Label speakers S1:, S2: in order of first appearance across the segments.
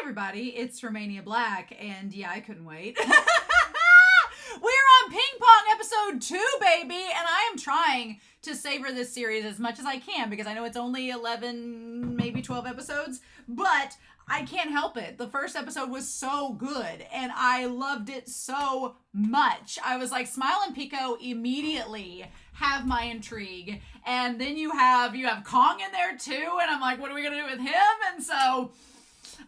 S1: everybody, it's Romania Black, and yeah, I couldn't wait. We're on Ping Pong episode 2, baby, and I am trying to savor this series as much as I can because I know it's only 11, maybe 12 episodes, but I can't help it. The first episode was so good, and I loved it so much. I was like, Smile and Peco immediately have my intrigue, and then you have Pong in there too, and I'm like, what are we gonna do with him? And so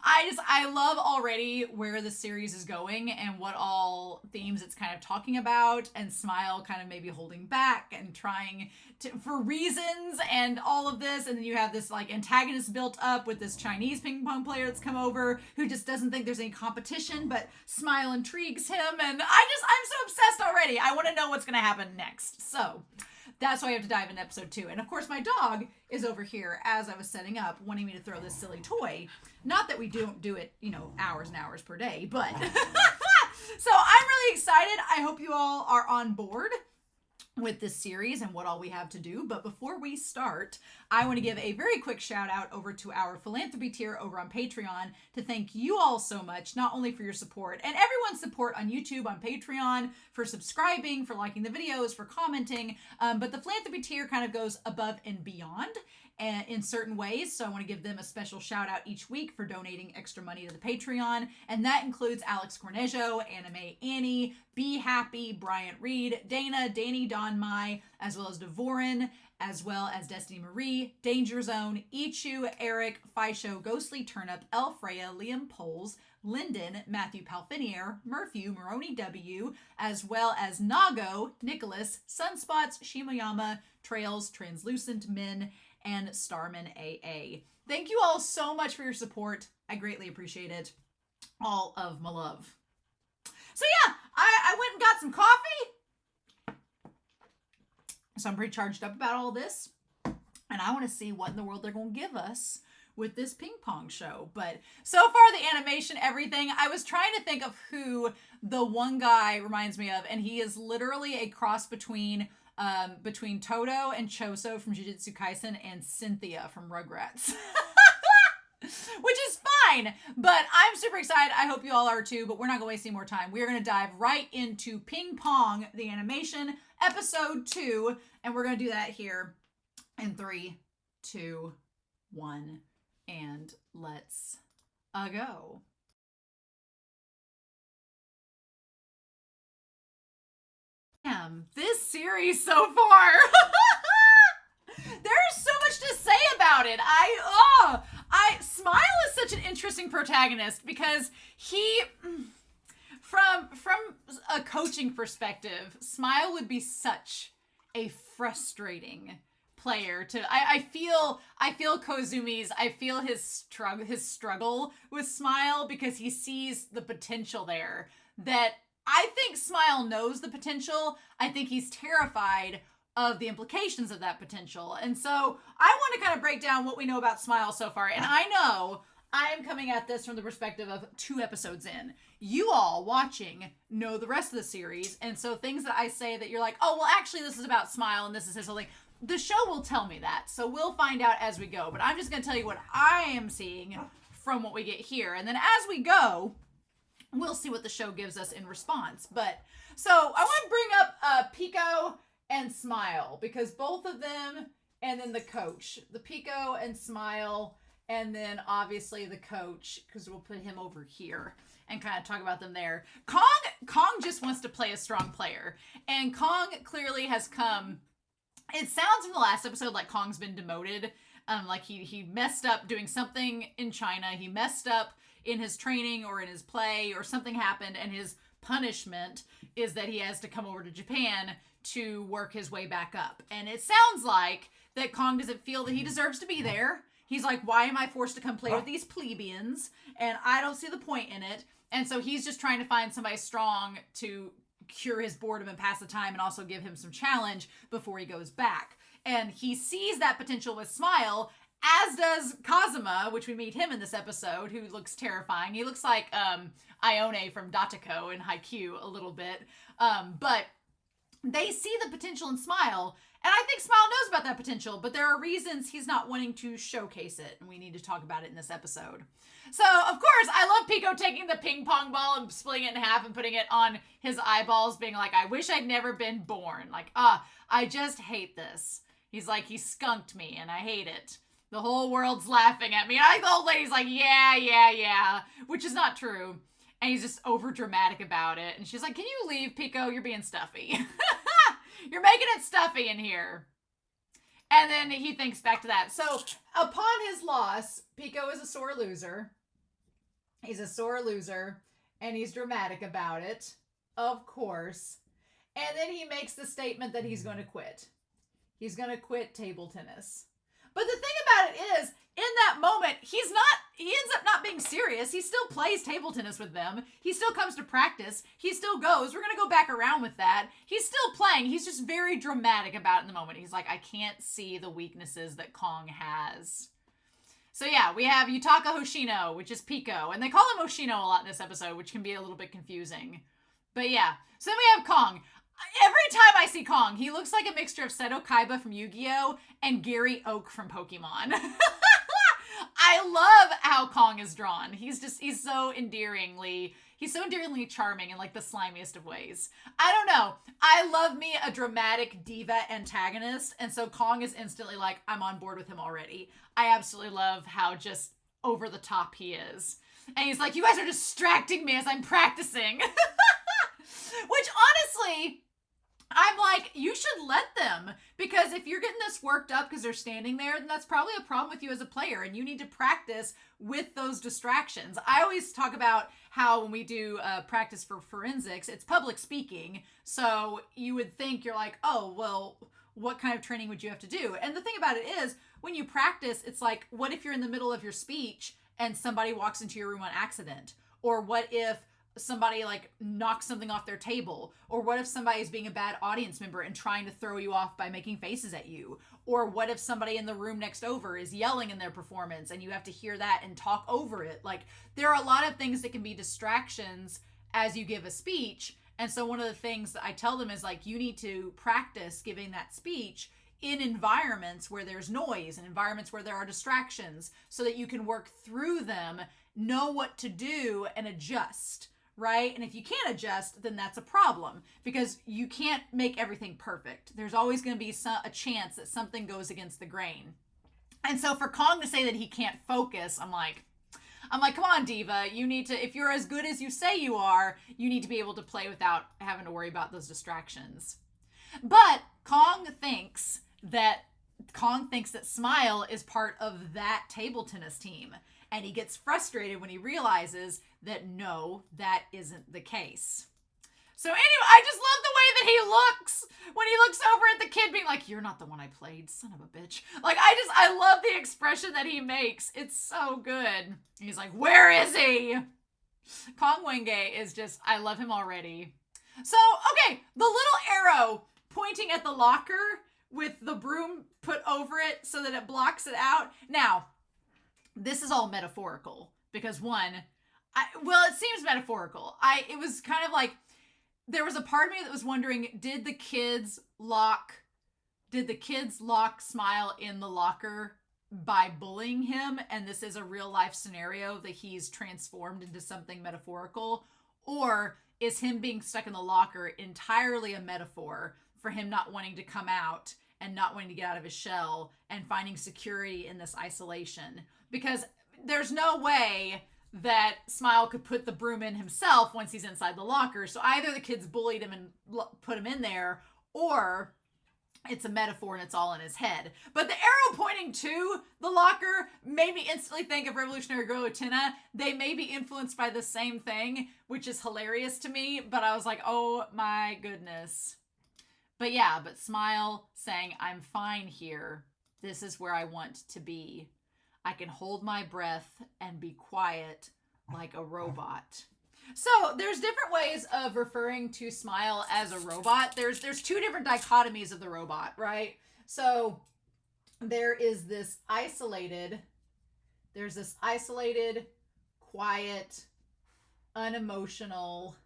S1: I love already where the series is going and what all themes it's kind of talking about, and Smile kind of maybe holding back and trying to, for reasons and all of this. And then you have this like antagonist built up with this Chinese ping pong player that's come over who just doesn't think there's any competition, but Smile intrigues him. And I'm so obsessed already. I want to know what's going to happen next. So that's why I have to dive into episode 2. And of course, my dog is over here as I was setting up, wanting me to throw this silly toy. Not that we don't do it, hours and hours per day, but so I'm really excited. I hope you all are on board with this series and what all we have to do. But before we start, I want to give a very quick shout out over to our philanthropy tier over on Patreon to thank you all so much, not only for your support and everyone's support on YouTube, on Patreon, for subscribing, for liking the videos, for commenting, but the philanthropy tier kind of goes above and beyond in certain ways. So I want to give them a special shout out each week for donating extra money to the Patreon. And that includes Alex Cornejo, Anime Annie, Be Happy, Bryant Reed, Dana, Danny Don Mai, as well as Devorin, as well as Destiny Marie, Danger Zone, Ichu, Eric, Fisho, Ghostly Turnip, El Freya, Liam Poles, Lyndon, Matthew Palfinier, Murphy, Moroni W, as well as Nago, Nicholas, Sunspots, Shimoyama, Trails, Translucent Men, and Starman AA. Thank you all so much for your support. I greatly appreciate it. All of my love. So yeah, I went and got some coffee. So I'm pretty charged up about all this. And I want to see what in the world they're going to give us with this ping pong show. But so far, the animation, everything, I was trying to think of who the one guy reminds me of. And he is literally a cross between Toto and Choso from Jujutsu Kaisen and Cynthia from Rugrats. Which is fine, but I'm super excited. I hope you all are too, but we're not going to waste any more time. We're going to dive right into Ping Pong, the animation, episode 2, and we're going to do that here in 3, 2, 1, and let's go. Damn, this series so far. There's so much to say about it. Smile is such an interesting protagonist because he, from a coaching perspective, Smile would be such a frustrating player to. I feel Kozumi's. I feel his struggle with Smile because he sees the potential there that. I think Smile knows the potential. I think he's terrified of the implications of that potential. And so I want to kind of break down what we know about Smile so far. And I know I am coming at this from the perspective of 2 episodes in. You all watching know the rest of the series. And so things that I say that you're like, oh, well, actually, this is about Smile and this is his whole thing. The show will tell me that. So we'll find out as we go. But I'm just going to tell you what I am seeing from what we get here. And then as we go, we'll see what the show gives us in response. But so I want to bring up Peco and Smile because both of them, and then the coach, the Peco and Smile, and then obviously the coach, because we'll put him over here and kind of talk about them there. Kong just wants to play a strong player, and Kong clearly has come. It sounds from the last episode like Kong's been demoted. Like he messed up doing something in China. He messed up in his training or in his play or something happened, and his punishment is that he has to come over to Japan to work his way back up. And it sounds like that Kong doesn't feel that he deserves to be there. He's like, why am I forced to come play with these plebeians? And I don't see the point in it. And so he's just trying to find somebody strong to cure his boredom and pass the time and also give him some challenge before he goes back. And he sees that potential with Smile, as does Kazuma, which we meet him in this episode, who looks terrifying. He looks like Ione from Datako in Haikyuu a little bit. But they see the potential in Smile, and I think Smile knows about that potential, but there are reasons he's not wanting to showcase it, and we need to talk about it in this episode. So, of course, I love Peco taking the ping pong ball and splitting it in half and putting it on his eyeballs, being like, I wish I'd never been born. Like, I just hate this. He's like, he skunked me, and I hate it. The whole world's laughing at me. And I think the old lady's like, yeah, which is not true. And he's just over dramatic about it. And she's like, can you leave, Peco? You're being stuffy. You're making it stuffy in here. And then he thinks back to that. So upon his loss, Peco is a sore loser. He's a sore loser. And he's dramatic about it. Of course. And then he makes the statement that he's going to quit. He's going to quit table tennis. But the thing about it is, in that moment, he ends up not being serious. He still plays table tennis with them. He still comes to practice. He still goes. We're going to go back around with that. He's still playing. He's just very dramatic about it in the moment. He's like, I can't see the weaknesses that Kong has. So yeah, we have Yutaka Hoshino, which is Peco. And they call him Hoshino a lot in this episode, which can be a little bit confusing. But yeah, so then we have Kong. Every time I see Kong, he looks like a mixture of Seto Kaiba from Yu-Gi-Oh! And Gary Oak from Pokemon. I love how Kong is drawn. He's so endearingly charming in like the slimiest of ways. I don't know. I love me a dramatic diva antagonist. And so Kong is instantly like, I'm on board with him already. I absolutely love how just over the top he is. And he's like, you guys are distracting me as I'm practicing. Which honestly, I'm like, you should let them, because if you're getting this worked up because they're standing there, then that's probably a problem with you as a player, and you need to practice with those distractions. I always talk about how when we do practice for forensics, it's public speaking, so you would think you're like, oh, well, what kind of training would you have to do? And the thing about it is, when you practice, it's like, what if you're in the middle of your speech and somebody walks into your room on accident? Or what if somebody like knocks something off their table? Or what if somebody's being a bad audience member and trying to throw you off by making faces at you? Or what if somebody in the room next over is yelling in their performance and you have to hear that and talk over it? Like, there are a lot of things that can be distractions as you give a speech. And so one of the things that I tell them is like, you need to practice giving that speech in environments where there's noise and environments where there are distractions, so that you can work through them, know what to do, and adjust. Right? And if you can't adjust, then that's a problem, because you can't make everything perfect. There's always going to be a chance that something goes against the grain. And so for Kong to say that he can't focus, I'm like, come on, Diva, you need to, if you're as good as you say you are, you need to be able to play without having to worry about those distractions. But Kong thinks that Smile is part of that table tennis team. And he gets frustrated when he realizes that no, that isn't the case. So anyway, I just love the way that he looks when he looks over at the kid being like, you're not the one I played, son of a bitch. Like, I love the expression that he makes. It's so good. He's like, where is he? Kong Wenge is just, I love him already. So, okay, the little arrow pointing at the locker with the broom put over it so that it blocks it out. Now, this is all metaphorical, because it seems metaphorical. It was kind of like, there was a part of me that was wondering, did the kids lock Smile in the locker by bullying him, and this is a real life scenario that he's transformed into something metaphorical? Or is him being stuck in the locker entirely a metaphor for him not wanting to come out and not wanting to get out of his shell and finding security in this isolation? Because there's no way that Smile could put the broom in himself once he's inside the locker. So either the kids bullied him and put him in there, or it's a metaphor and it's all in his head. But the arrow pointing to the locker made me instantly think of Revolutionary Girl Utena. They may be influenced by the same thing, which is hilarious to me. But I was like, oh my goodness. But yeah, but Smile saying, I'm fine here. This is where I want to be. I can hold my breath and be quiet like a robot. So there's different ways of referring to Smile as a robot. There's two different dichotomies of the robot, right? So there is this isolated, quiet, unemotional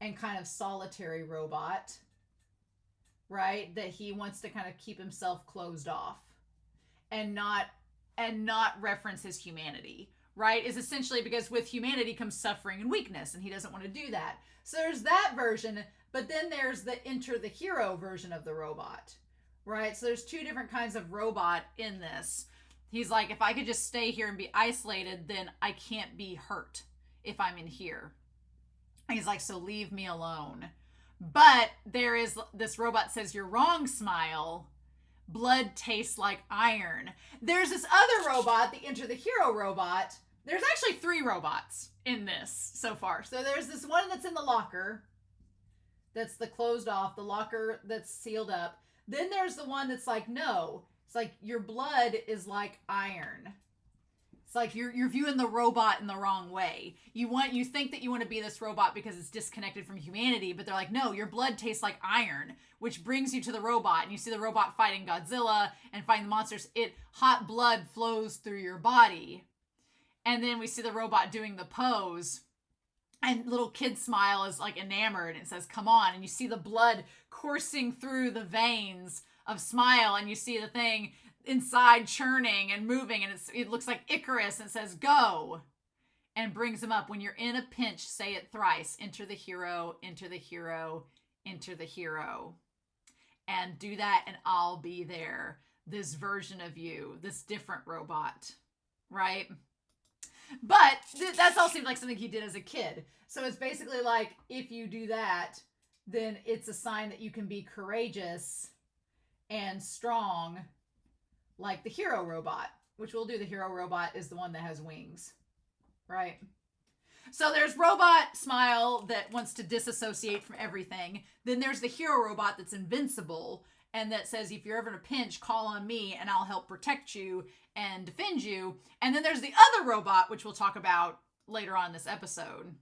S1: and kind of solitary robot, right? That he wants to kind of keep himself closed off and not reference his humanity, right? Is essentially because with humanity comes suffering and weakness, and he doesn't want to do that. So there's that version, but then there's the Enter the Hero version of the robot, right? So there's two different kinds of robot in this. He's like, if I could just stay here and be isolated, then I can't be hurt if I'm in here. And he's like, so leave me alone. But there is this robot says, you're wrong, Smile. Blood tastes like iron. There's this other robot, the Enter the Hero robot. There's actually 3 robots in this so far. So there's this one that's in the locker. That's the closed off, the locker that's sealed up. Then there's the one that's like, no. It's like, your blood is like iron. It's like you're viewing the robot in the wrong way. You think that you want to be this robot because it's disconnected from humanity, but they're like, no, your blood tastes like iron, which brings you to the robot. And you see the robot fighting Godzilla and fighting the monsters. Hot blood flows through your body. And then we see the robot doing the pose. And little kid Smile is like enamored and says, come on. And you see the blood coursing through the veins of Smile. And you see the thing inside churning and moving. And it looks like Icarus and says, go. And brings him up. When you're in a pinch, say it thrice. Enter the hero, enter the hero, enter the hero. And do that and I'll be there. This version of you, this different robot, right? But that's all seemed like something he did as a kid. So it's basically like, if you do that, then it's a sign that you can be courageous and strong like the hero robot, which we'll do. The hero robot is the one that has wings, right? So there's robot Smile that wants to disassociate from everything. Then there's the hero robot that's invincible and that says, if you're ever in a pinch, call on me and I'll help protect you and defend you. And then there's the other robot, which we'll talk about later on in this episode.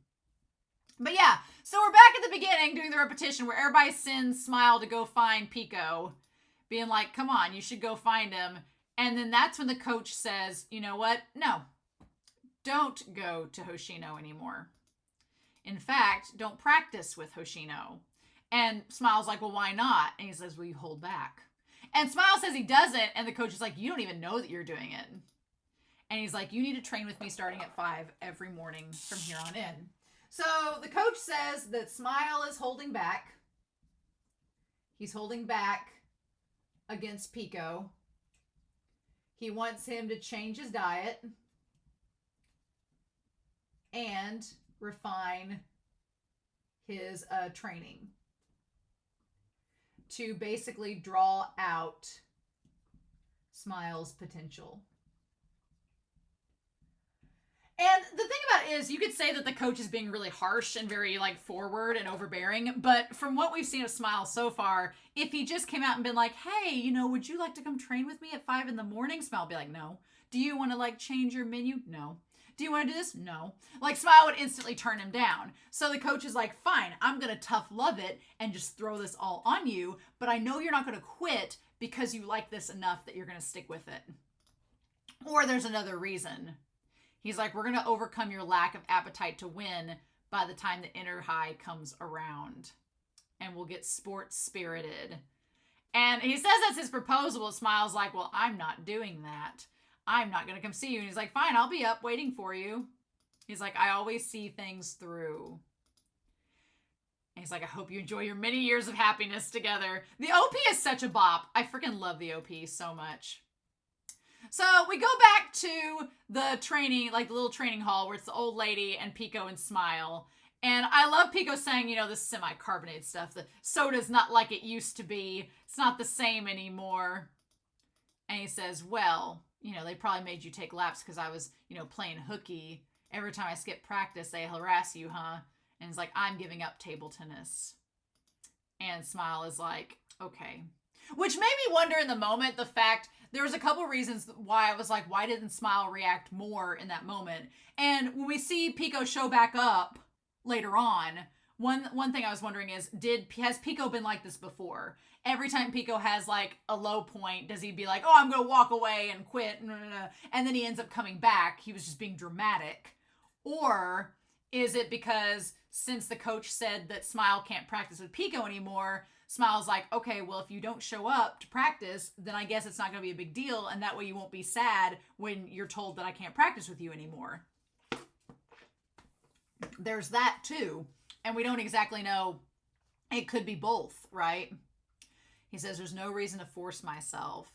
S1: But yeah, so we're back at the beginning doing the repetition where everybody sends Smile to go find Peco, being like, come on, you should go find him. And then that's when the coach says, you know what? No, don't go to Hoshino anymore. In fact, don't practice with Hoshino. And Smile's like, well, why not? And he says, well, you hold back. And Smile says he doesn't. And the coach is like, you don't even know that you're doing it. And he's like, you need to train with me starting at 5 every morning from here on in. So the coach says that Smile is holding back. He's holding back against Peco. He wants him to change his diet and refine his training to basically draw out Smile's potential. And the thing about it is, you could say that the coach is being really harsh and very like forward and overbearing, but from what we've seen of Smile so far, if he just came out and been like, hey, you know, would you like to come train with me at 5 in the morning? Smile would be like, no. Do you want to like change your menu? No. Do you want to do this? No. Like Smile would instantly turn him down. So the coach is like, fine, I'm going to tough love it and just throw this all on you, but I know you're not going to quit because you like this enough that you're going to stick with it. Or there's another reason. He's like, we're going to overcome your lack of appetite to win by the time the Inter-High comes around. And we'll get sports spirited. And he says that's his proposal, but Smile's like, well, I'm not doing that. I'm not going to come see you. And he's like, fine, I'll be up waiting for you. He's like, I always see things through. And he's like, I hope you enjoy your many years of happiness together. The OP is such a bop. I freaking love the OP so much. So we go back to the training, like the little training hall where it's the old lady and Peco and Smile. And I love Peco saying, you know, this semi-carbonated stuff. The soda's not like it used to be. It's not the same anymore. And he says, well, you know, they probably made you take laps because I was, you know, playing hooky. Every time I skip practice, they harass you, huh? And he's like, I'm giving up table tennis. And Smile is like, okay. Which made me wonder in the moment, the fact, there was a couple reasons why I was like, why didn't Smile react more in that moment? And when we see Peco show back up later on, one thing I was wondering is, has Peco been like this before? Every time Peco has like a low point, does he be like, oh, I'm going to walk away and quit? And then he ends up coming back. He was just being dramatic. Or Is it because since the coach said that Smile can't practice with Peco anymore, Smile's like, okay, well, if you don't show up to practice, then I guess it's not going to be a big deal, and that way you won't be sad when you're told that I can't practice with you anymore. There's that, too. And we don't exactly know. It could be both, right? He says, there's no reason to force myself.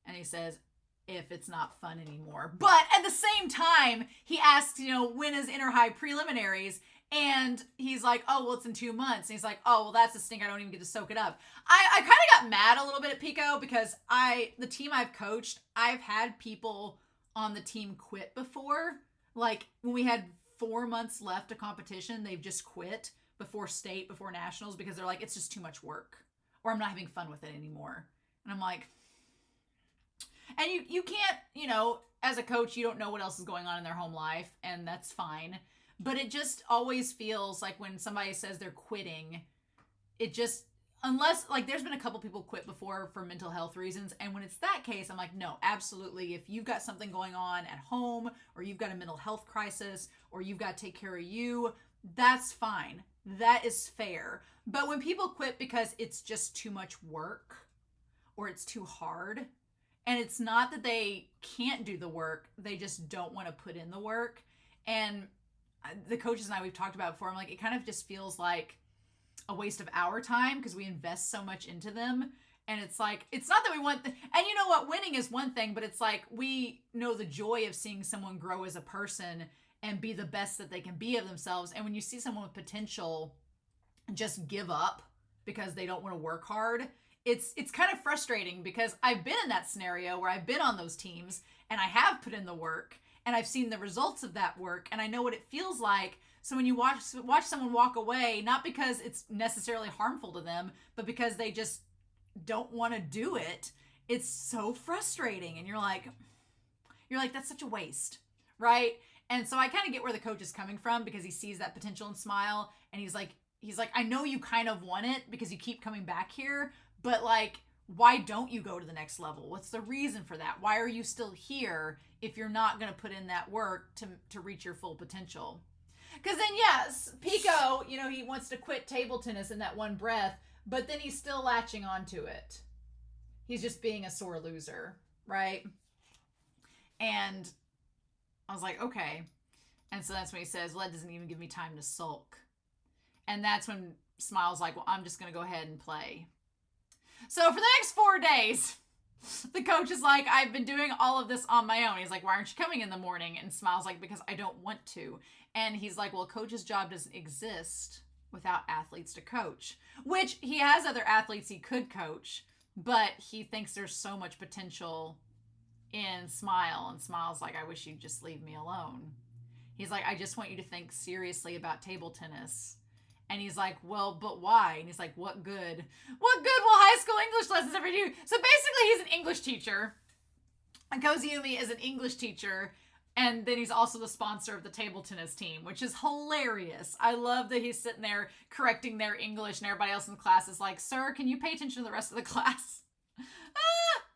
S1: And he says, if it's not fun anymore. But at the same time, he asks, when is Inter-High Preliminaries? And he's like, oh, well, it's in 2 months. And he's like, oh, well, that's a stink. I don't even get to soak it up. I kind of got mad a little bit at Peco because the team I've coached, I've had people on the team quit before. Like when we had 4 months left of competition, they've just quit before state, before nationals, because they're like, it's just too much work, or I'm not having fun with it anymore. And I'm like, and you can't, as a coach, you don't know what else is going on in their home life, and that's fine. But it just always feels like when somebody says they're quitting, it just, unless, like, there's been a couple people quit before for mental health reasons, and when it's that case, I'm like, no, absolutely. If you've got something going on at home, or you've got a mental health crisis, or you've got to take care of you, that's fine. That is fair. But when people quit because it's just too much work, or it's too hard, and it's not that they can't do the work, they just don't want to put in the work. And the coaches and I, we've talked about before, I'm like, it kind of just feels like a waste of our time because we invest so much into them. And it's like, it's not that we want, and you know what, winning is one thing, but it's like, we know the joy of seeing someone grow as a person and be the best that they can be of themselves. And when you see someone with potential just give up because they don't want to work hard, it's kind of frustrating because I've been in that scenario where I've been on those teams and I have put in the work and I've seen the results of that work and I know what it feels like. So when you watch someone walk away, not because it's necessarily harmful to them, but because they just don't want to do it, it's so frustrating. And you're like, that's such a waste, right? And so I kind of get where the coach is coming from because he sees that potential in Smile. And he's like, I know you kind of want it because you keep coming back here, but like, why don't you go to the next level? What's the reason for that? Why are you still here if you're not going to put in that work to reach your full potential? Because then, yes, Peco, he wants to quit table tennis in that one breath, but then he's still latching onto it. He's just being a sore loser, right? And I was like, okay. And so that's when he says, well, that doesn't even give me time to sulk. And that's when Smile's like, well, I'm just going to go ahead and play. So for the next 4 days, the coach is like, I've been doing all of this on my own. He's like, why aren't you coming in the morning? And Smile's like, because I don't want to. And he's like, well, a coach's job doesn't exist without athletes to coach, which he has other athletes he could coach, but he thinks there's so much potential in Smile. And Smile's like, I wish you'd just leave me alone. He's like, I just want you to think seriously about table tennis. And he's like, well, but why? And he's like, what good? What good will high school English lessons ever do? So basically, he's an English teacher. And Koizumi is an English teacher. And then he's also the sponsor of the table tennis team, which is hilarious. I love that he's sitting there correcting their English and everybody else in the class is like, sir, can you pay attention to the rest of the class?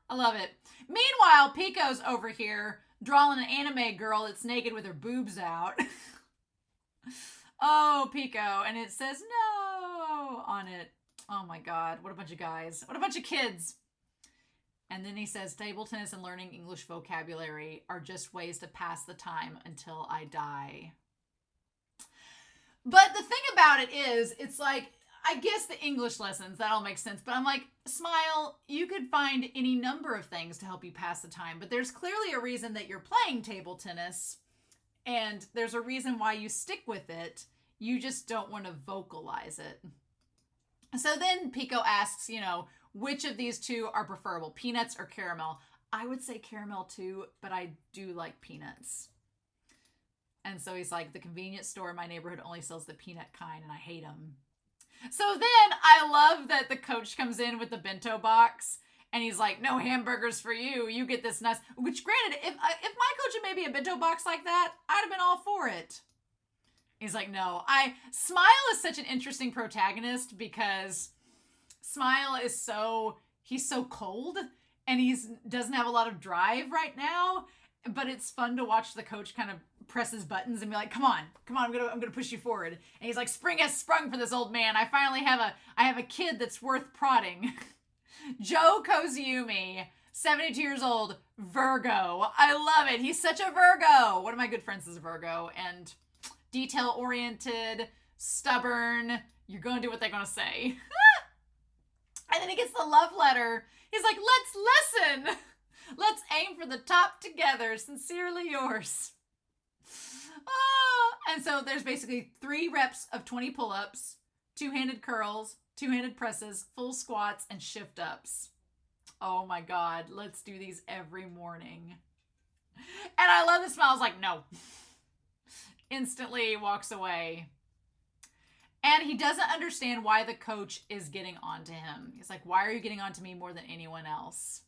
S1: I love it. Meanwhile, Peco's over here drawing an anime girl that's naked with her boobs out. Oh, Peco. And it says no on it. Oh my God. What a bunch of guys. What a bunch of kids. And then he says, table tennis and learning English vocabulary are just ways to pass the time until I die. But the thing about it is, it's like, I guess the English lessons, that all makes sense. But I'm like, Smile, you could find any number of things to help you pass the time. But there's clearly a reason that you're playing table tennis. And there's a reason why you stick with it. You just don't want to vocalize it. So then Peco asks, which of these two are preferable, peanuts or caramel? I would say caramel too, but I do like peanuts. And so he's like, the convenience store in my neighborhood only sells the peanut kind, and I hate them. So then I love that the coach comes in with the bento box, and he's like, no hamburgers for you. You get this nice, which granted, if my coach had maybe a bento box like that, I'd have been all for it. He's like, no, Smile is such an interesting protagonist because Smile is he's so cold and doesn't have a lot of drive right now, but it's fun to watch the coach kind of press his buttons and be like, come on, I'm gonna push you forward. And he's like, spring has sprung for this old man. I finally have a kid that's worth prodding. Joe Koziumi, 72 years old, Virgo. I love it. He's such a Virgo. One of my good friends is a Virgo, and detail-oriented, stubborn. You're going to do what they're going to say. And then he gets the love letter. He's like, let's listen. Let's aim for the top together. Sincerely yours. Oh. And so there's basically 3 reps of 20 pull-ups, 2-handed curls, 2-handed presses, full squats, and shift ups. Oh my God, let's do these every morning. And I love the smile. I was like, no. Instantly walks away. And he doesn't understand why the coach is getting on to him. He's like, why are you getting on to me more than anyone else?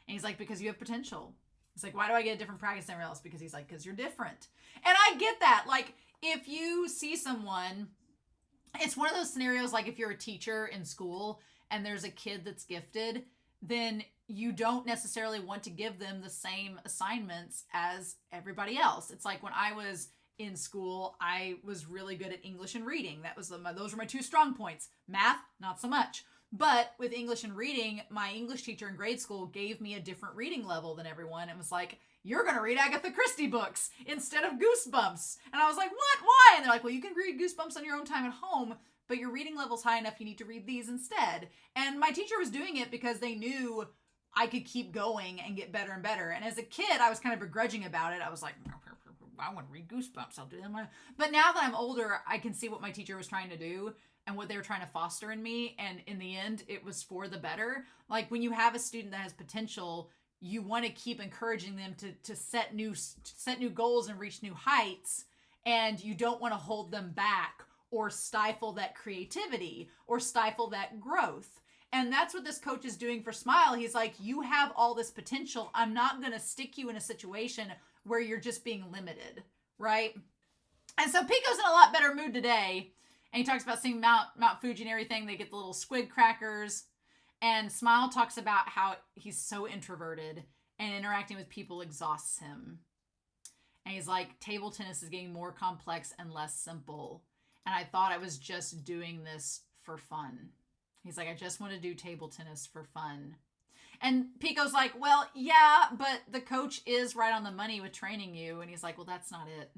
S1: And he's like, because you have potential. He's like, why do I get a different practice than everyone else? Because he's like, because you're different. And I get that. Like, if you see someone, it's one of those scenarios, like if you're a teacher in school and there's a kid that's gifted, then you don't necessarily want to give them the same assignments as everybody else. It's like when I was in school, I was really good at English and reading. Those were my 2 strong points. Math, not so much. But with English and reading, my English teacher in grade school gave me a different reading level than everyone. It was like, you're going to read Agatha Christie books instead of Goosebumps. And I was like, what? Why? And they're like, well, you can read Goosebumps on your own time at home, but your reading level's high enough, you need to read these instead. And my teacher was doing it because they knew I could keep going and get better and better. And as a kid, I was kind of begrudging about it. I was like, I want to read Goosebumps. I'll do them. But now that I'm older, I can see what my teacher was trying to do and what they were trying to foster in me. And in the end, it was for the better. Like when you have a student that has potential, you want to keep encouraging them to set new goals and reach new heights. And you don't want to hold them back or stifle that creativity or stifle that growth. And that's what this coach is doing for Smile. He's like, you have all this potential. I'm not going to stick you in a situation where you're just being limited, right? And so Peco's in a lot better mood today. And he talks about seeing Mount Fuji and everything. They get the little squid crackers. And Smile talks about how he's so introverted and interacting with people exhausts him. And he's like, table tennis is getting more complex and less simple. And I thought I was just doing this for fun. He's like, I just want to do table tennis for fun. And Peco's like, well, yeah, but the coach is right on the money with training you. And he's like, well, that's not it.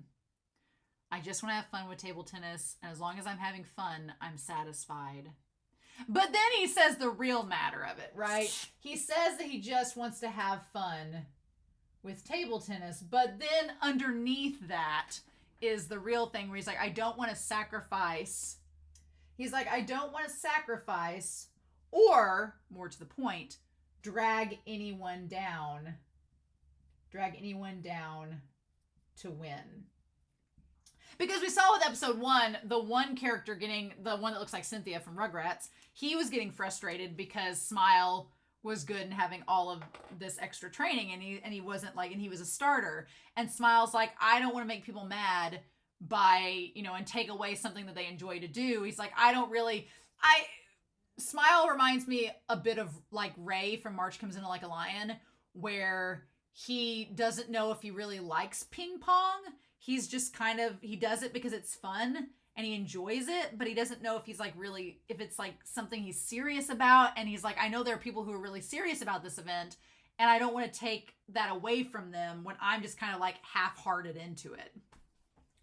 S1: I just want to have fun with table tennis. And as long as I'm having fun, I'm satisfied. But then he says the real matter of it, right? He says that he just wants to have fun with table tennis. But then underneath that is the real thing where he's like, I don't want to sacrifice. He's like, I don't want to sacrifice or, more to the point, drag anyone down to win. Because we saw with episode 1, the one character the one that looks like Cynthia from Rugrats, he was getting frustrated because Smile was good and having all of this extra training and he wasn't like, and he was a starter. And Smile's like, I don't want to make people mad by, and take away something that they enjoy to do. He's like, Smile reminds me a bit of like Ray from March Comes Into Like a Lion, where he doesn't know if he really likes ping pong. He's just he does it because it's fun and he enjoys it, but he doesn't know if he's like really, if it's like something he's serious about. And he's like, I know there are people who are really serious about this event and I don't want to take that away from them when I'm just kind of like half-hearted into it.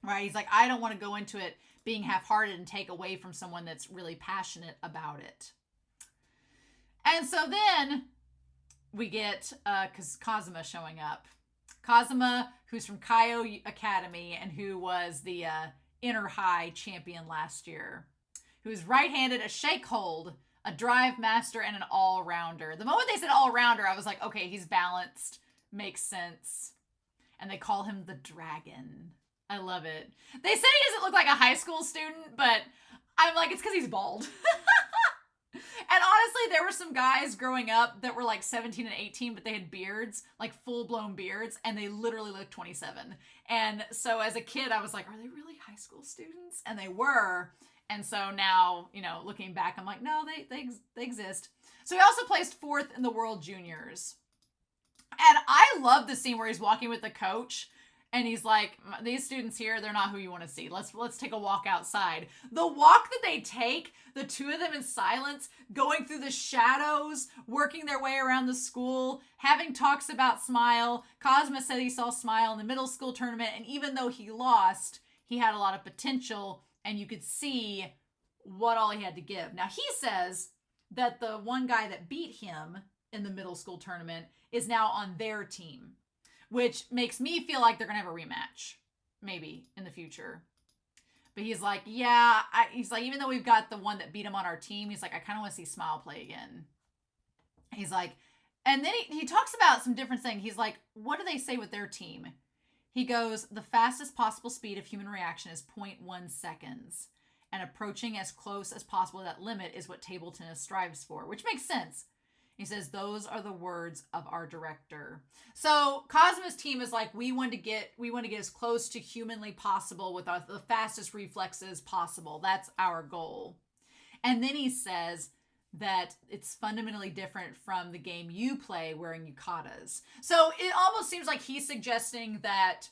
S1: Right? He's like, I don't want to go into it being half-hearted and take away from someone that's really passionate about it. And so then we get Kazuma showing up. Kazuma, who's from Kaio Academy and who was the Inter-High champion last year, who's right-handed, a shake hold, a drive master, and an all-rounder. The moment they said all-rounder, I was like, okay, he's balanced, makes sense. And they call him the Dragon. I love it. They say he doesn't look like a high school student, but I'm like, it's because he's bald. And honestly, there were some guys growing up that were like 17 and 18, but they had beards, like full-blown beards, and they literally looked 27. And so as a kid, I was like, are they really high school students? And they were. And so now, looking back, I'm like, no, they exist. So he also placed 4th in the World Juniors. And I love the scene where he's walking with the coach. And he's like, these students here, they're not who you want to see. Let's take a walk outside. The walk that they take, the two of them in silence, going through the shadows, working their way around the school, having talks about Smile. Cosmo said he saw Smile in the middle school tournament, and even though he lost, he had a lot of potential, and you could see what all he had to give. Now, he says that the one guy that beat him in the middle school tournament is now on their team, which makes me feel like they're going to have a rematch, maybe, in the future. But he's like, yeah, he's like, even though we've got the one that beat him on our team, he's like, I kind of want to see Smile play again. He's like, and then he talks about some different things. He's like, what do they say with their team? He goes, the fastest possible speed of human reaction is 0.1 seconds. And approaching as close as possible to that limit is what table tennis strives for, which makes sense. He says, those are the words of our director. So Cosmo's team is like, we want to get as close to humanly possible with the fastest reflexes possible. That's our goal. And then he says that it's fundamentally different from the game you play wearing yukatas. So it almost seems like he's suggesting that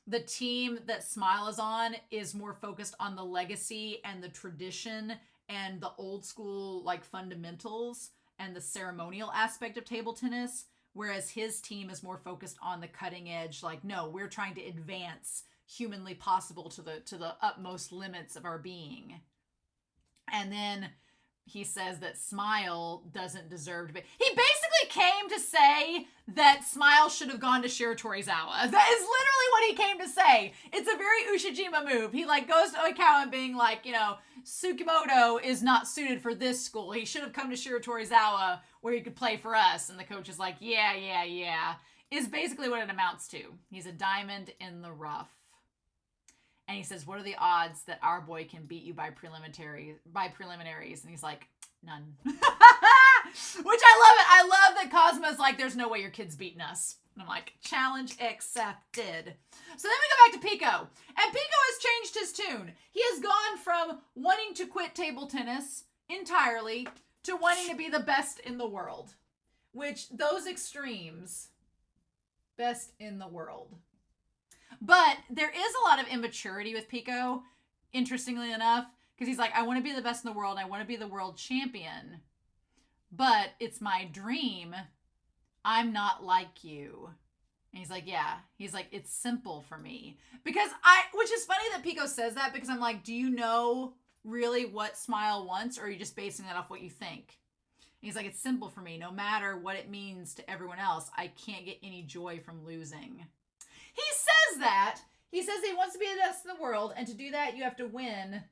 S1: the team that Smile is on is more focused on the legacy and the tradition and the old school like fundamentals and the ceremonial aspect of table tennis, whereas his team is more focused on the cutting edge. Like, no, we're trying to advance humanly possible to the utmost limits of our being. And then he says that Smile doesn't deserve to be. He basically came to say that Smile should have gone to Shiratorizawa. That is literally what he came to say. It's a very Ushijima move. He like goes to Oikawa being like, you know, Tsukimoto is not suited for this school. He should have come to Shiratorizawa where he could play for us. And the coach is like, yeah. Is basically what it amounts to. He's a diamond in the rough. And he says, what are the odds that our boy can beat you by preliminaries? And he's like, none. Which I love it. I love that Cosmo's like, there's no way your kid's beating us. And I'm like, challenge accepted. So then we go back to Peco. And Peco has changed his tune. He has gone from wanting to quit table tennis entirely to wanting to be the best in the world. Which, those extremes, best in the world. But there is a lot of immaturity with Peco, interestingly enough, because he's like, I want to be the best in the world. I want to be the world champion. But it's my dream. I'm not like you. And he's like, yeah. He's like, it's simple for me. Which is funny that Peco says that, because I'm like, do you know really what Smile wants, or are you just basing that off what you think? And he's like, it's simple for me. No matter what it means to everyone else, I can't get any joy from losing. He says that. He says he wants to be the best in the world, and to do that, you have to win,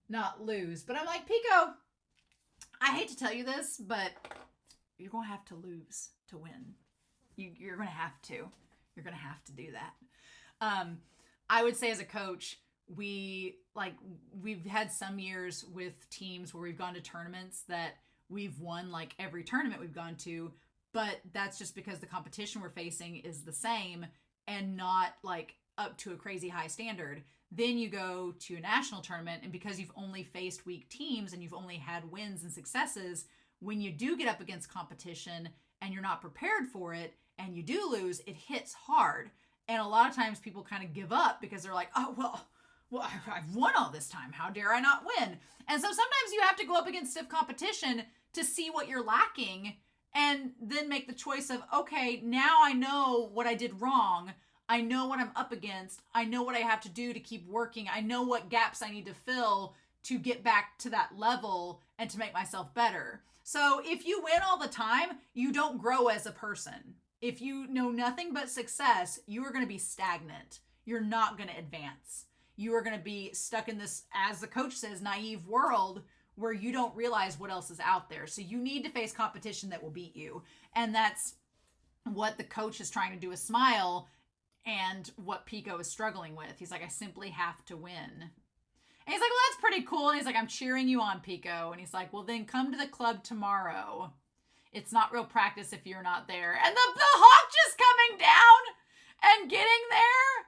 S1: not lose. But I'm like, Peco, I hate to tell you this, but you're going to have to lose to win. You're going to have to. You're going to have to do that. I would say as a coach, we've had some years with teams where we've gone to tournaments that we've won like every tournament we've gone to, but that's just because the competition we're facing is the same and not like up to a crazy high standard. Then you go to a national tournament, and because you've only faced weak teams and you've only had wins and successes, when you do get up against competition and you're not prepared for it and you do lose, it hits hard. And a lot of times people kind of give up because they're like, oh, well, I've won all this time. How dare I not win? And so sometimes you have to go up against stiff competition to see what you're lacking, and then make the choice of, okay, now I know what I did wrong. I know what I'm up against. I know what I have to do to keep working. I know what gaps I need to fill to get back to that level and to make myself better. So if you win all the time, you don't grow as a person. If you know nothing but success, you are going to be stagnant. You're not going to advance. You are going to be stuck in this, as the coach says, naive world where you don't realize what else is out there. So you need to face competition that will beat you. And that's what the coach is trying to do with Smile, and what Peco is struggling with. He's like, I simply have to win. And he's like, well, that's pretty cool. And he's like, I'm cheering you on, Peco. And he's like, well, then come to the club tomorrow. It's not real practice if you're not there. And the hawk just coming down and getting there.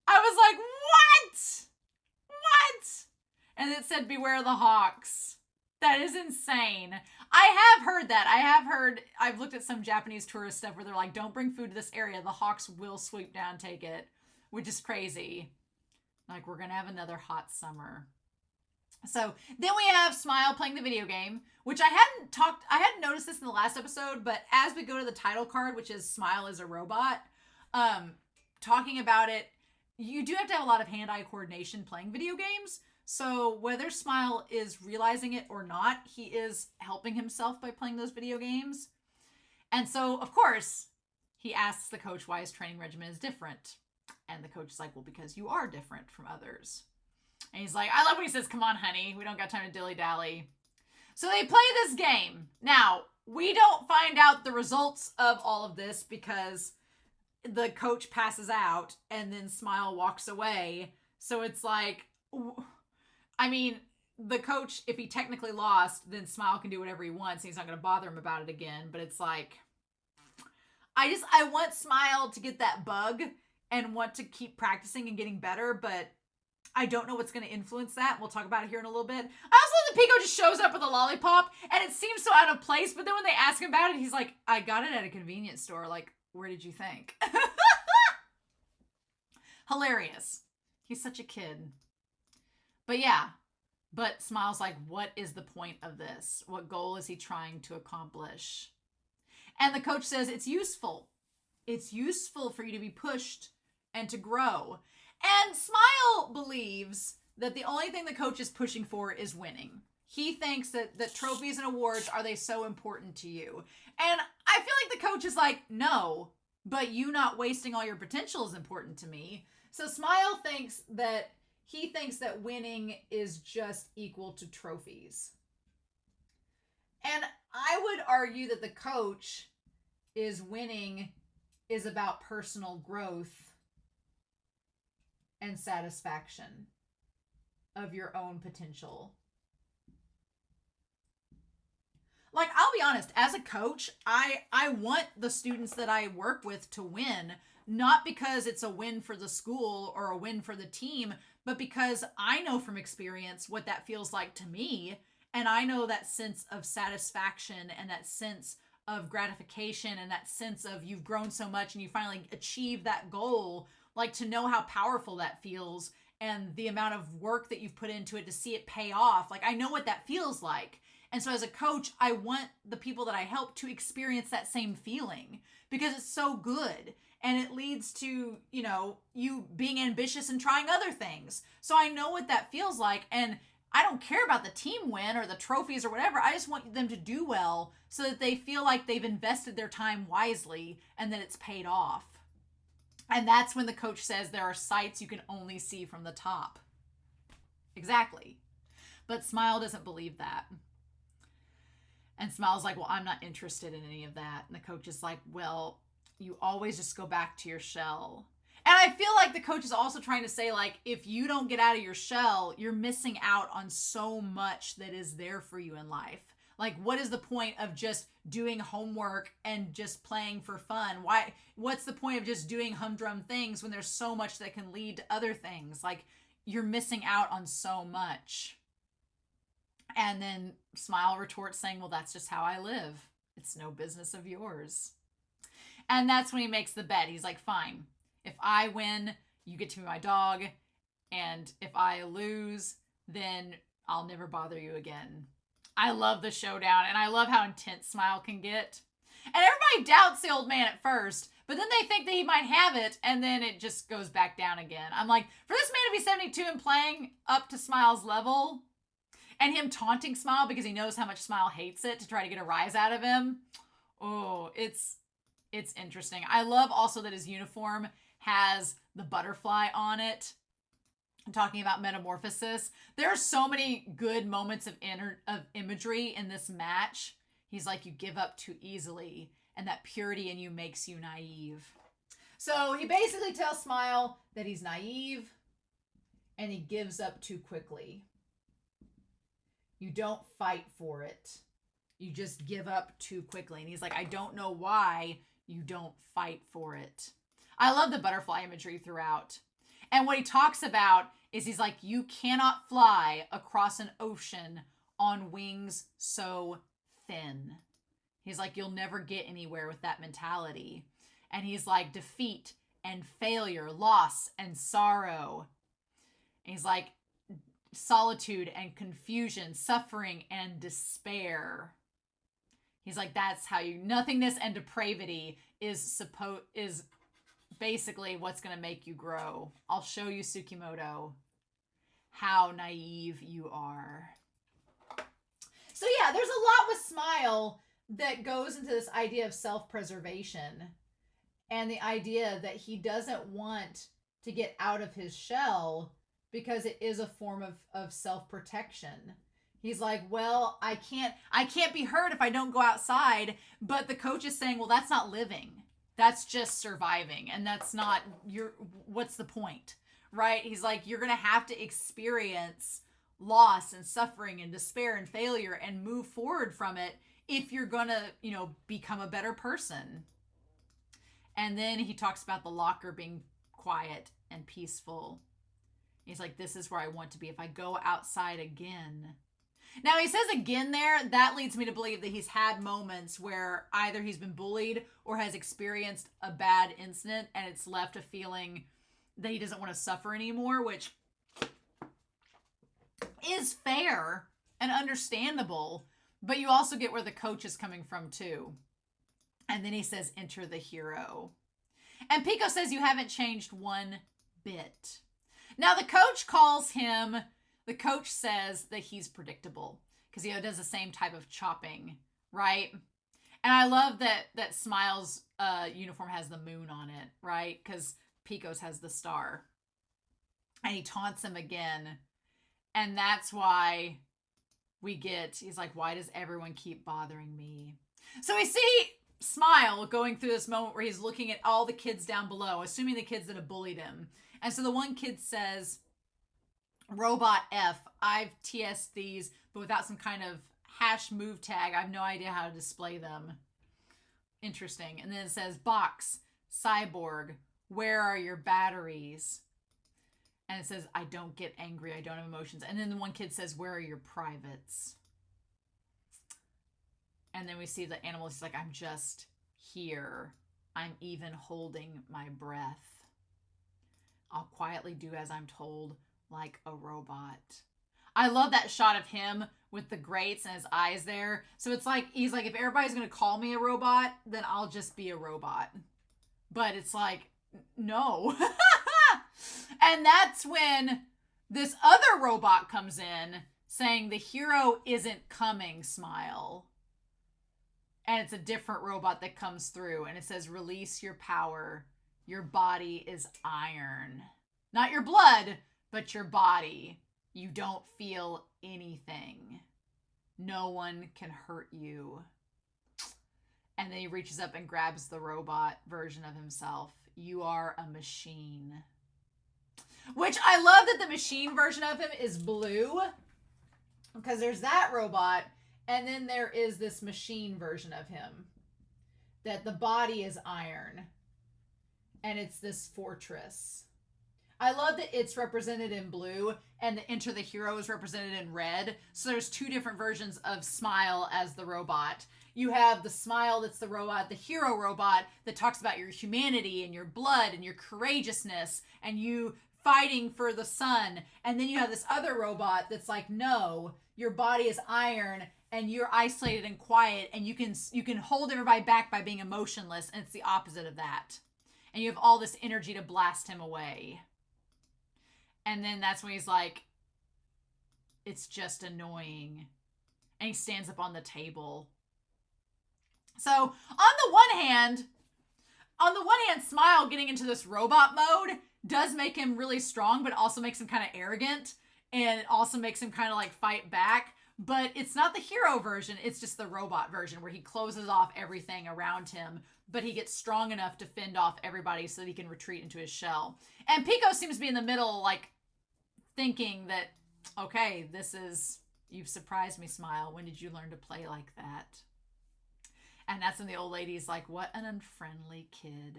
S1: I was like, what? And it said, beware the hawks. That is insane. I have heard that. I've looked at some Japanese tourist stuff where they're like, don't bring food to this area. The hawks will swoop down, take it. which is crazy. Like, we're going to have another hot summer. So then we have Smile playing the video game, which I hadn't noticed this in the last episode, but as we go to the title card, which is Smile is a Robot, talking about it, you do have to have a lot of hand-eye coordination playing video games. So whether Smile is realizing it or not, he is helping himself by playing those video games. And so, of course, he asks the coach why his training regimen is different. And the coach is like, well, because you are different from others. And he's like, I love when he says, come on, honey. We don't got time to dilly-dally. So they play this game. Now, we don't find out the results of all of this because the coach passes out and then Smile walks away. So it's like, I mean, the coach, if he technically lost, then Smile can do whatever he wants. And he's not going to bother him about it again. But it's like, I want Smile to get that bug and want to keep practicing and getting better, but I don't know what's going to influence that. We'll talk about it here in a little bit. I also love that Peco just shows up with a lollipop, and it seems so out of place, but then when they ask him about it, he's like, I got it at a convenience store. Like, where did you think? Hilarious. He's such a kid. But yeah, but Smile's like, what is the point of this? What goal is he trying to accomplish? And the coach says, it's useful. It's useful for you to be pushed and to grow. And Smile believes that the only thing the coach is pushing for is winning. He thinks that trophies and awards, are they so important to you? And I feel like the coach is like, no, but you not wasting all your potential is important to me. So Smile thinks that winning is just equal to trophies. And I would argue that the coach is winning is about personal growth and satisfaction of your own potential. Like, I'll be honest, as a coach, I want the students that I work with to win, not because it's a win for the school or a win for the team, but because I know from experience what that feels like to me. And I know that sense of satisfaction and that sense of gratification and that sense of you've grown so much and you finally achieve that goal, like to know how powerful that feels and the amount of work that you've put into it to see it pay off. Like, I know what that feels like. And so as a coach, I want the people that I help to experience that same feeling because it's so good. And it leads to, you know, you being ambitious and trying other things. So I know what that feels like. And I don't care about the team win or the trophies or whatever. I just want them to do well so that they feel like they've invested their time wisely and that it's paid off. And that's when the coach says there are sights you can only see from the top. Exactly. But Smile doesn't believe that. And Smile's like, well, I'm not interested in any of that. And the coach is like, well, you always just go back to your shell. And I feel like the coach is also trying to say, like, if you don't get out of your shell, you're missing out on so much that is there for you in life. Like, what is the point of just doing homework and just playing for fun? What's the point of just doing humdrum things when there's so much that can lead to other things? Like, you're missing out on so much. And then Smile retorts saying, well, that's just how I live. It's no business of yours. And that's when he makes the bet. He's like, fine. If I win, you get to be my dog. And if I lose, then I'll never bother you again. I love the showdown. And I love how intense Smile can get. And everybody doubts the old man at first. But then they think that he might have it. And then it just goes back down again. I'm like, for this man to be 72 and playing up to Smile's level, and him taunting Smile because he knows how much Smile hates it to try to get a rise out of him. Oh, it's interesting. I love also that his uniform has the butterfly on it. I'm talking about metamorphosis. There are so many good moments of imagery in this match. He's like, you give up too easily, and that purity in you makes you naive. So he basically tells Smile that he's naive, and he gives up too quickly. You don't fight for it. You just give up too quickly. And he's like, I don't know why you don't fight for it. I love the butterfly imagery throughout. And what he talks about is he's like, you cannot fly across an ocean on wings so thin. He's like, you'll never get anywhere with that mentality. And he's like, defeat and failure, loss and sorrow. And he's like, solitude and confusion, suffering and despair. He's like, that's how you, nothingness and depravity is basically what's going to make you grow. I'll show you, Tsukimoto, how naive you are. So yeah, there's a lot with Smile that goes into this idea of self-preservation and the idea that he doesn't want to get out of his shell because it is a form of self-protection. He's like, well, I can't be hurt if I don't go outside. But the coach is saying, well, that's not living. That's just surviving. And that's not what's the point, right? He's like, you're going to have to experience loss and suffering and despair and failure and move forward from it if you're going to, become a better person. And then he talks about the locker being quiet and peaceful. He's like, this is where I want to be if I go outside again. Now, he says again there, that leads me to believe that he's had moments where either he's been bullied or has experienced a bad incident and it's left a feeling that he doesn't want to suffer anymore, which is fair and understandable, but you also get where the coach is coming from too. And then he says, enter the hero. And Peco says, you haven't changed one bit. Now, the coach says that he's predictable because he does the same type of chopping, right? And I love that Smile's uniform has the moon on it, right? Because Peco's has the star. And he taunts him again. And that's why he's like, why does everyone keep bothering me? So we see Smile going through this moment where he's looking at all the kids down below, assuming the kids that have bullied him. And so the one kid says, Robot F, I've TS'd these, but without some kind of hash move tag. I have no idea how to display them. Interesting. And then it says, Box, Cyborg, where are your batteries? And it says, I don't get angry. I don't have emotions. And then the one kid says, where are your privates? And then we see the animal is like, I'm just here. I'm even holding my breath. I'll quietly do as I'm told, like a robot. I love that shot of him with the grates and his eyes there. So it's like, he's like, if everybody's going to call me a robot, then I'll just be a robot. But it's like, no. And that's when this other robot comes in saying the hero isn't coming, Smile. And it's a different robot that comes through and it says, release your power. Your body is iron. Not your blood, but your body. You don't feel anything. No one can hurt you. And then he reaches up and grabs the robot version of himself. You are a machine. Which I love that the machine version of him is blue. Because there's that robot. And then there is this machine version of him. That the body is iron. And it's this fortress. I love that it's represented in blue and the Enter the Hero is represented in red. So there's two different versions of Smile as the robot. You have the Smile that's the robot, the hero robot that talks about your humanity and your blood and your courageousness and you fighting for the sun. And then you have this other robot that's like, no, your body is iron and you're isolated and quiet and you can hold everybody back by being emotionless. And it's the opposite of that. And you have all this energy to blast him away. And then that's when he's like, it's just annoying. And he stands up on the table. So on the one hand, Smile getting into this robot mode does make him really strong, but it also makes him kind of arrogant. And it also makes him kind of like fight back. But it's not the hero version. It's just the robot version where he closes off everything around him. But he gets strong enough to fend off everybody so that he can retreat into his shell. And Peco seems to be in the middle, like, thinking that, okay, you've surprised me, Smile. When did you learn to play like that? And that's when the old lady's like, what an unfriendly kid.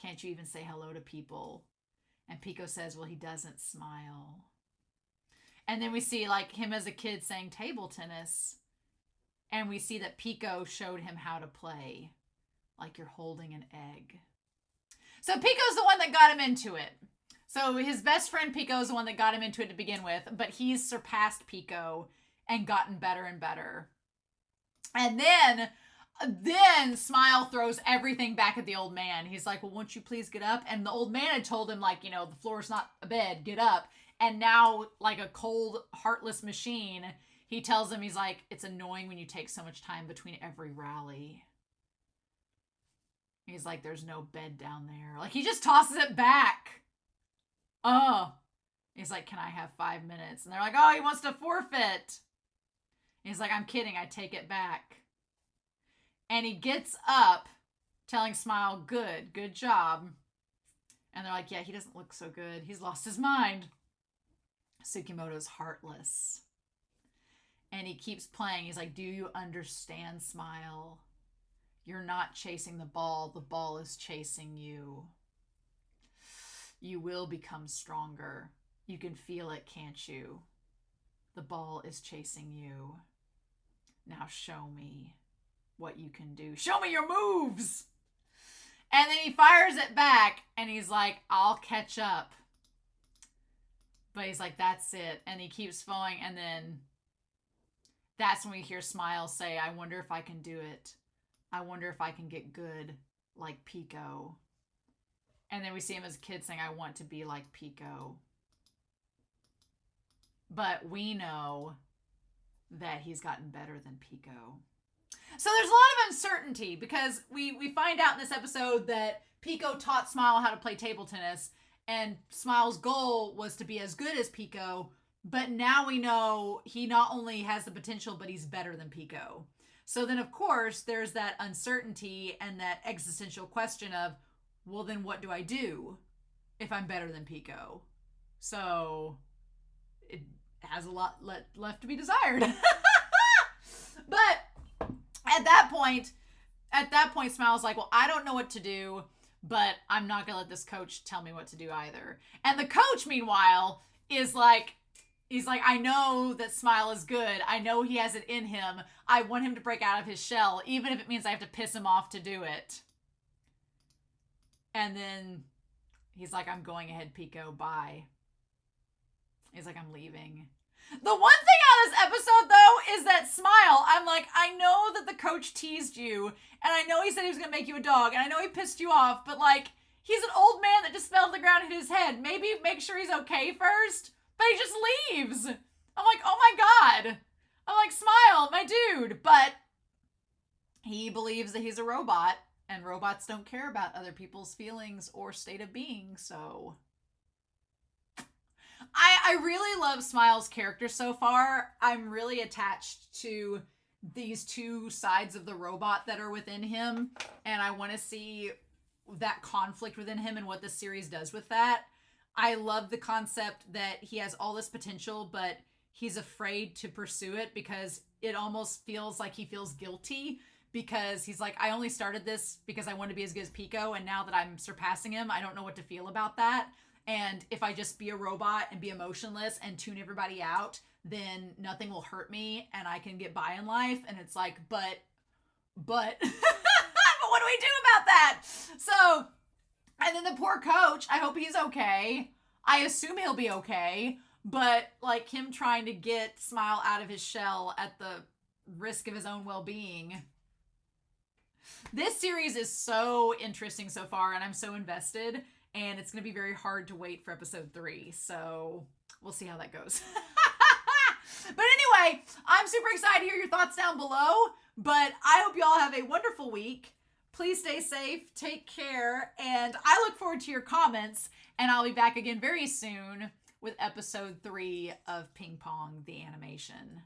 S1: Can't you even say hello to people? And Peco says, well, he doesn't smile. And then we see like him as a kid saying table tennis. And we see that Peco showed him how to play like you're holding an egg. So Pico's the one that got him into it. So his best friend Peco is the one that got him into it to begin with, but he's surpassed Peco and gotten better and better. And then Smile throws everything back at the old man. He's like, well, won't you please get up? And the old man had told him, like, the floor's not a bed, get up. And now, like a cold, heartless machine, he tells him, he's like, it's annoying when you take so much time between every rally. He's like, there's no bed down there. Like, he just tosses it back. Oh. He's like, can I have 5 minutes? And they're like, oh, he wants to forfeit. He's like, I'm kidding. I take it back. And he gets up, telling Smile, good job. And they're like, yeah, he doesn't look so good. He's lost his mind. Tsukimoto's heartless. And he keeps playing. He's like, do you understand, Smile? You're not chasing the ball. The ball is chasing you. You will become stronger. You can feel it, can't you? The ball is chasing you. Now show me what you can do. Show me your moves! And then he fires it back, and he's like, I'll catch up. But he's like, that's it. And he keeps falling, and then that's when we hear Smile say, I wonder if I can do it. I wonder if I can get good like Peco. And then we see him as a kid saying, I want to be like Peco. But we know that he's gotten better than Peco. So there's a lot of uncertainty because we find out in this episode that Peco taught Smile how to play table tennis, and Smile's goal was to be as good as Peco, but now we know he not only has the potential, but he's better than Peco. So then, of course, there's that uncertainty and that existential question of, well, then what do I do if I'm better than Peco? So it has a lot left to be desired. But at that point, Smile's like, well, I don't know what to do, but I'm not going to let this coach tell me what to do either. And the coach, meanwhile, is like, he's like, I know that Smile is good. I know he has it in him. I want him to break out of his shell, even if it means I have to piss him off to do it. And then he's like, I'm going ahead, Peco. Bye. He's like, I'm leaving. The one thing out of this episode, though, is that Smile, I'm like, I know that the coach teased you, and I know he said he was going to make you a dog, and I know he pissed you off, but, like, he's an old man that just fell to the ground and hit his head. Maybe make sure he's okay first, but he just leaves. I'm like, oh my God. I'm like, Smile, my dude. But he believes that he's a robot, and robots don't care about other people's feelings or state of being, so I really love Smile's character so far. I'm really attached to these two sides of the robot that are within him, and I want to see that conflict within him and what this series does with that. I love the concept that he has all this potential, but he's afraid to pursue it because it almost feels like he feels guilty, because he's like, I only started this because I want to be as good as Peco, and now that I'm surpassing him, I don't know what to feel about that. And if I just be a robot and be emotionless and tune everybody out, then nothing will hurt me and I can get by in life. And it's like, but what do we do about that? So, and then the poor coach, I hope he's okay. I assume he'll be okay. But like him trying to get Smile out of his shell at the risk of his own well-being. This series is so interesting so far, and I'm so invested. And it's going to be very hard to wait for episode 3. So we'll see how that goes. But anyway, I'm super excited to hear your thoughts down below. But I hope you all have a wonderful week. Please stay safe, take care, and I look forward to your comments. And I'll be back again very soon with episode 3 of Ping Pong, the animation.